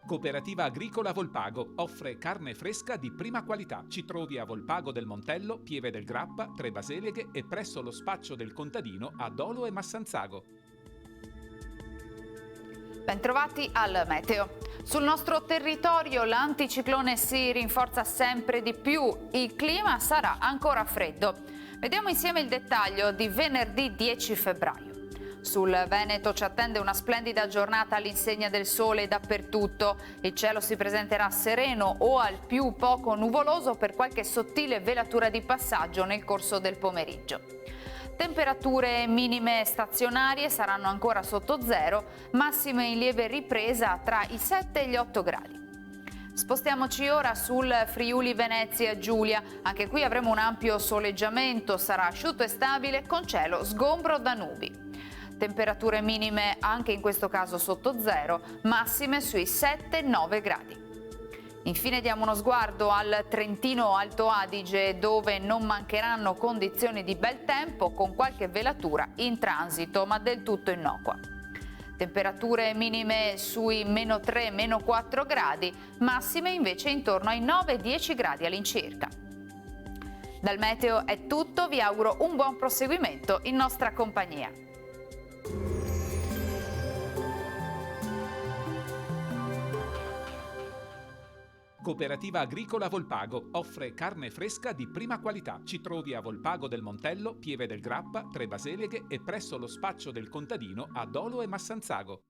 Cooperativa Agricola Volpago offre carne fresca di prima qualità. Ci trovi a Volpago del Montello, Pieve del Grappa, Tre Baseleghe e presso lo spaccio del contadino a Dolo e Massanzago. Bentrovati al meteo. Sul nostro territorio l'anticiclone si rinforza sempre di più, il clima sarà ancora freddo. Vediamo insieme il dettaglio di venerdì 10 febbraio. Sul Veneto ci attende una splendida giornata all'insegna del sole dappertutto. Il cielo si presenterà sereno o al più poco nuvoloso per qualche sottile velatura di passaggio nel corso del pomeriggio. Temperature minime stazionarie saranno ancora sotto zero, massime in lieve ripresa tra i 7 e gli 8 gradi. Spostiamoci ora sul Friuli Venezia Giulia, anche qui avremo un ampio soleggiamento, sarà asciutto e stabile con cielo sgombro da nubi. Temperature minime anche in questo caso sotto zero, massime sui 7-9 gradi. Infine diamo uno sguardo al Trentino Alto Adige, dove non mancheranno condizioni di bel tempo con qualche velatura in transito, ma del tutto innocua. Temperature minime sui -3, -4 gradi, massime invece intorno ai 9-10 gradi all'incirca. Dal meteo è tutto, vi auguro un buon proseguimento in nostra compagnia. Cooperativa Agricola Volpago offre carne fresca di prima qualità. Ci trovi a Volpago del Montello, Pieve del Grappa, Tre Baseleghe e presso lo spaccio del contadino a Dolo e Massanzago.